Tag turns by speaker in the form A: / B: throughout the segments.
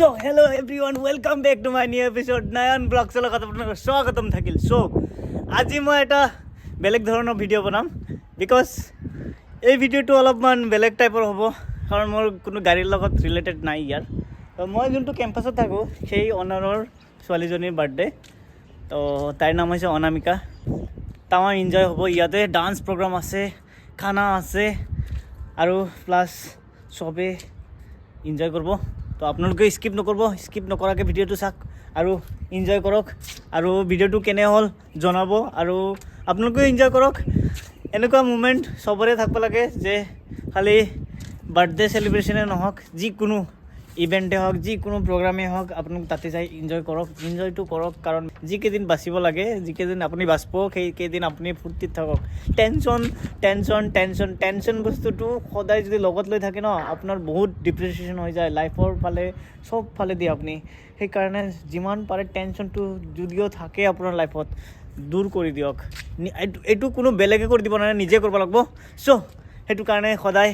A: So hello everyone, welcome back to my new episode. Nayan vlogs er লগত আপোনালোকৰ স্বাগতম থাকিল. So আজি মই এটা বেলেগ ধৰণৰ ভিডিঅ' বনাম বিকজ এই ভিডিঅ'টো অলপমান বেলেগ টাইপৰ হ'ব কাৰণ মোৰ কোনো গাড়ীৰ লগত ৰিলেটেড নাই ইয়াৰ. তো মই যোনটো কেম্পাছত থাকোঁ সেই অনাৰৰ ছোৱালীজনীৰ বাৰ্থডে. তো তাইৰ নাম হৈছে অনামিকা. তামাম এনজয় হ'ব. ইয়াতে ডান্স প্ৰগ্ৰাম আছে, খানা আছে আৰু প্লাছ চবে এনজয় কৰিব. তো আপোনালোকে স্কিপ নকৰিব, স্কিপ নকৰাকৈ ভিডিঅ'টো চাওক আৰু এনজয় কৰক. আৰু ভিডিঅ'টো কেনে হ'ল জনাব আৰু আপোনালোকেও এনজয় কৰক. এনেকুৱা মুমেণ্ট চবৰে থাকিব লাগে যে খালি বাৰ্থডে চেলিব্ৰেশ্যনে নহওক, যিকোনো ইভেণ্টে হওক, যিকোনো প্ৰগ্ৰামেই হওক, আপোনালোক তাতে যাই এনজয় কৰক. এনজয়টো কৰক কাৰণ যিকেইদিন বাচিব লাগে, যিকেইদিন আপুনি বাচিব সেইকেইদিন আপুনি ফূৰ্তিত থাকক. টেনশ্যন বস্তুটো সদায় যদি লগত লৈ থাকে ন, আপোনাৰ বহুত ডিপ্ৰেশ্যন হৈ যায় লাইফৰ ফালে, চব ফালে দিয়ে আপুনি. সেইকাৰণে যিমান পাৰে টেনশ্যনটো যদিও থাকে আপোনাৰ লাইফত দূৰ কৰি দিয়ক. এইটো কোনো বেলেগে কৰি দিব নোৱাৰে, নিজে কৰিব লাগিব. চ' সেইটো কাৰণে সদায়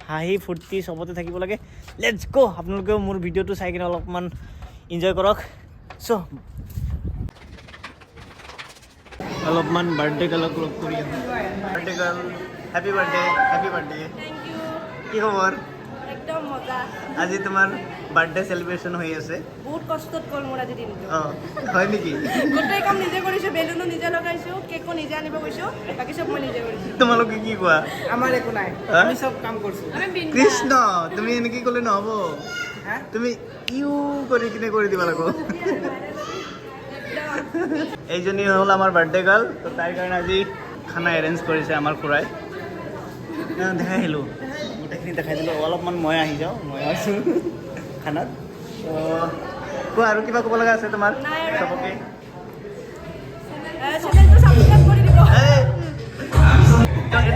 A: হাঁহি ফূৰ্তি চবতে থাকিব লাগে. লেটছ গ'. আপোনালোকেও মোৰ ভিডিঅ'টো চাই কিনে অলপমান এনজয় কৰক. চ' অলপমান বাৰ্থডে গাৰ্লক লগ কৰি আহোঁ. Birthday girl, happy birthday. কি খবৰ?
B: একদম মজা.
A: আজি তোমাৰ বাৰ্থডে চেলিব্ৰেশ্যন হৈ আছে.
B: বহুত কষ্টত গ'ল মোৰ আজি দিনটো.
A: অঁ, হয় নেকি?
B: গোটেই কাম নিজে কৰিছোঁ, বেলুনো নিজে লগাইছোঁ, কেকো নিজে আনিব গৈছোঁ, বাকী চব মই নিজে কৰিছোঁ.
A: তোমালোকে কি কোৱা?
C: আমাৰ একো নাই, আমি চব কাম কৰিছোঁ.
A: কৃষ্ণ, তুমি এনেকৈ ক'লে নহ'ব. তুমি ইউ কৰি কিনে কৰি দিব লাগিব. এইজনী হ'ল আমাৰ বাৰ্থডে গাৰ্ল. তো তাইৰ কাৰণে আজি খানা এৰেঞ্জ কৰিছে আমাৰ খুৰাই. দেখাই আহিলোঁ, গোটেইখিনি দেখাই দিলোঁ. অলপমান মই আহি যাওঁ, মই আছোঁ খানাত. কোৱা আৰু কিবা ক'ব লগা আছে তোমাৰ চবকে?
B: চেনেলটো সাবস্ক্ৰাইব কৰি দিব।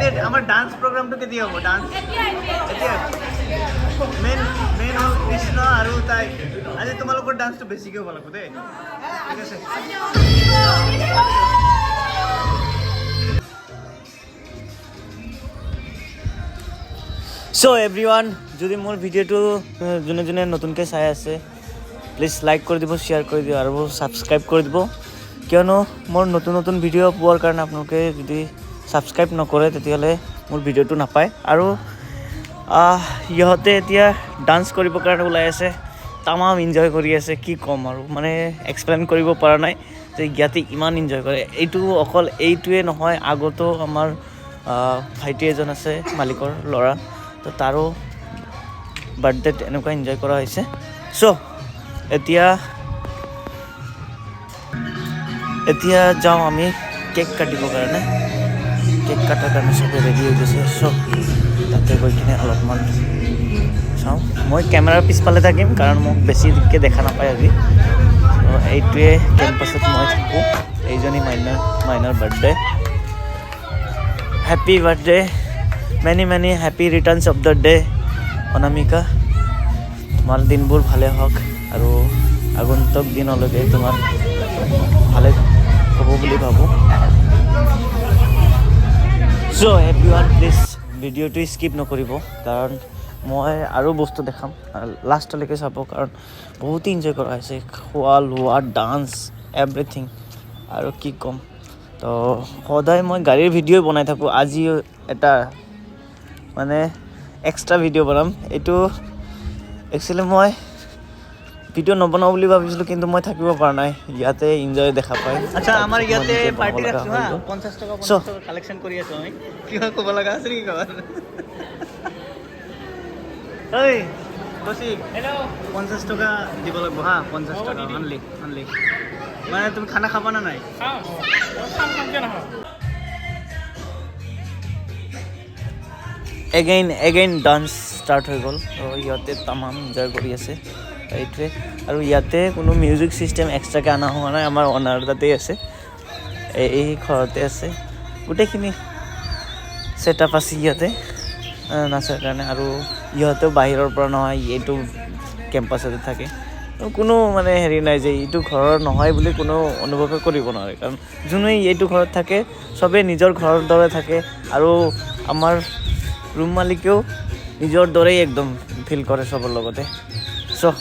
A: এতিয়া আমাৰ ডান্স প্ৰগ্ৰামটো কেতিয়া হ'ব? ডান্স এতিয়া মেইন হ'ল কৃষ্ণ আৰু তাই. আজি তোমালোকৰ ডান্সটো বেছিকৈ হ'ব লাগিব দেই, ঠিক আছে? চ' এভৰিৱান, যদি মোৰ ভিডিঅ'টো যোনে নতুনকৈ চাই আছে প্লিজ লাইক কৰি দিব, শ্বেয়াৰ কৰি দিব আৰু ছাবস্ক্ৰাইব কৰি দিব. কিয়নো মোৰ নতুন ভিডিঅ' পোৱাৰ কাৰণে আপোনালোকে যদি ছাবস্ক্ৰাইব নকৰে তেতিয়াহ'লে মোৰ ভিডিঅ'টো নাপায়. আৰু ইহঁতে এতিয়া ডান্স কৰিবৰ কাৰণে ওলাই আছে, তামাম এনজয় কৰি আছে. কি ক'ম আৰু, মানে এক্সপ্লেইন কৰিব পৰা নাই যে ইয়াতে ইমান এনজয় কৰে. এইটো অকল এইটোৱে নহয়, আগতো আমাৰ ভাইটি এজন আছে, মালিকৰ ল'ৰা, তো তাৰো বাৰ্থডেত এনেকুৱা এনজয় কৰা হৈছে. চ' এতিয়া যাওঁ আমি কেক কাটিবৰ কাৰণে. কেক কটাৰ কাৰণে চবেই ৰেডি হৈ গৈছে. চ' তাতে গৈ কিনে অলপমান চাওঁ. মই কেমেৰাৰ পিছফালে থাকিম কাৰণ মোক বেছিকৈ দেখা নাপায় আজি. চ' এইটোৱে কেম্পাছত মই থাকোঁ. এইজনী মাইনাৰ birthday. Happy birthday, many happy returns of the day Anamika. তোমাৰ দিনবোৰ ভালে হওক আৰু আগন্তুক দিনলৈকে তোমাৰ ভালে হ'ব বুলি ভাবোঁ. চ' এভৰিৱান প্লিজ ভিডিঅ'টো স্কিপ নকৰিব কাৰণ মই আৰু বস্তু দেখাম, লাষ্টলৈকে চাব কাৰণ বহুতেই এনজয় কৰা হৈছে. খোৱা লোৱা, ডান্স, এভৰিথিং. আৰু কি ক'ম, তো সদায় মই গাড়ীৰ ভিডিঅ'ই বনাই থাকোঁ. আজি এটা মানে এক্সট্ৰা ভিডিঅ' বনাম. এইটো একচুৱেলি মই ভিডিঅ' নবনাওঁ বুলি ভাবিছিলোঁ, কিন্তু মই থাকিব পৰা নাই, ইয়াতে এনজয় দেখা পাই. আচ্ছা, আমাৰ ইয়াতে পাৰ্টি ৰাখিছোঁ হা. 50 টকা কালেকশ্যন কৰি আছোঁ আমি. কিবা ক'ব লগা আছে নেকি? ক'ব ঐ কৌশিক, 50 টকা দিব লাগিব হা. 50 টকা অনলি. মানে তুমি খানা খাবা না নাই? এগেইন ডান্স ষ্টাৰ্ট হৈ গ'ল. ইহঁতে তামাম এনজয় কৰি আছে. এইটোৱে. আৰু ইয়াতে কোনো মিউজিক ছিষ্টেম এক্সট্ৰাকৈ অনা হোৱা নাই, আমাৰ অনাৰ তাতেই আছে, এই ঘৰতে আছে. গোটেইখিনি ছেটআপ আছে ইয়াতে নাচাৰ কাৰণে. আৰু ইহঁতেও বাহিৰৰ পৰা নহয়, এইটো কেম্পাছতে থাকে. কোনো মানে হেৰি নাই যে এইটো ঘৰৰ নহয় বুলি কোনো অনুভৱে কৰিব নোৱাৰে কাৰণ যোনে এইটো ঘৰত থাকে চবেই নিজৰ ঘৰৰ দৰে থাকে. আৰু আমাৰ ৰুম মালিকেও নিজৰ দৰেই একদম ফিল কৰে চবৰ লগতে. চ'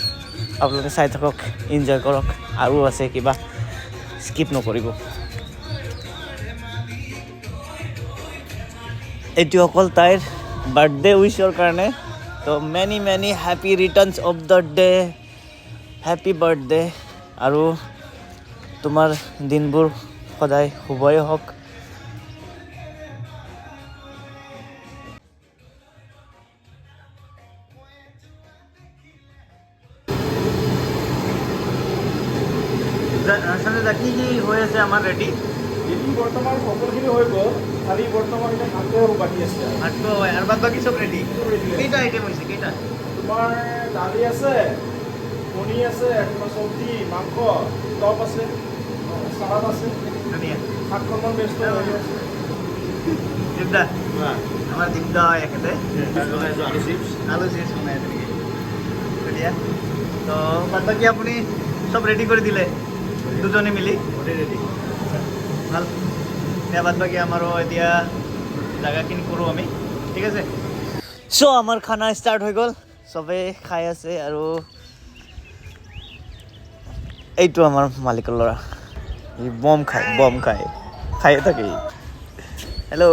A: আপোনালোকে চাই থাকক, এনজয় কৰক, আৰু আছে কিবা স্কিপ নকৰিব। এইটো অকল তাইৰ বাৰ্থডে উইচৰ কাৰণে, তো many happy returns of the day, happy birthday, আৰু তোমাৰ দিনবোৰ সদায় শুভই হওক। কি কি হৈ আছে আমাৰ ৰেডি?
C: ৰেডি বৰ্তমান সকলোখিনি হৈ গ'ল, খালি বৰ্তমান এতিয়া ভাতটো বাকী আছে।
A: ভাতটো হয় আৰু বাদ বাকী চব ৰেডি। কেইটা আইটেম হৈছে? কেইটা?
C: তোমাৰ দালি আছে, কণী আছে, তোমাৰ চব্জি, মাংস, টপ আছে, চালাড আছে,
A: ধুনীয়া।
C: শাকখন ব্যস্ত হৈ আছে।
A: দীপদা, আমাৰ দীপদা হয় এখেতে আলু চিপছ বনাই তেনেকৈ ধুনীয়া। তো বাদ বাকী আপুনি চব ৰেডি কৰি দিলে দুজনে মিলি? ৰেডি। ভাল। এতিয়া বাদ বাকী আমাৰো এতিয়া জাগাখিনি কৰোঁ আমি, ঠিক আছে? চ' আমাৰ খানা ষ্টাৰ্ট হৈ গ'ল, চবেই খাই আছে, আৰু এইটো আমাৰ মালিকৰ ল'ৰা, ই বম খায়ে থাকে। হেল্ল'।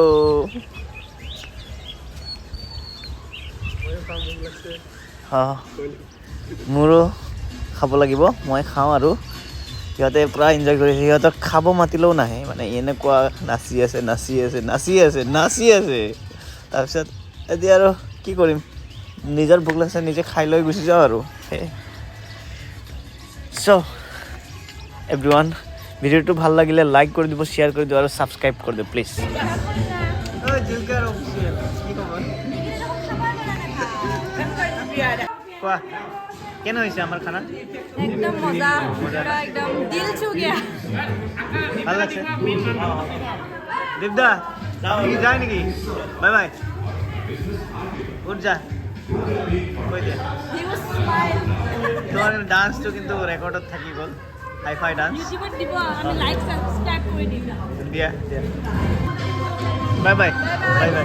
A: মোৰো খাব লাগিব, মই খাওঁ, আৰু সিহঁতে পূৰা এনজয় কৰিছে। সিহঁতক খাব মাতিলেও নাহে, মানে এনেকুৱা নাচি আছে। তাৰপিছত এতিয়া আৰু কি কৰিম, নিজৰ ভোক লাগিছে নিজে খাই লৈ গুচি যাওঁ আৰু সেই। চ' এভৰিৱান, ভিডিঅ'টো ভাল লাগিলে লাইক কৰি দিব, শ্বেয়াৰ কৰি দিব, আৰু ছাবস্ক্ৰাইব কৰি দিব প্লিজ। কোৱা, কেনে হৈছে আমাৰ খানা?
B: একদম মজা, একদম দিল চু গয়া।
A: ভাল লাগছে? দীপদা কি যায় নেকি? বাই বাই, উঠ যা, কৈ দিয়া। তোমাৰ ডান্সটো কিন্তু ৰেকৰ্ডত থাকি গ'ল, হাই-ফাই ডান্স।
B: ইউটিউবত দিব, আমি লাইক সাবস্ক্ৰাইব কৰি দিম।
A: দিয়া। Bye bye.
B: Bye bye.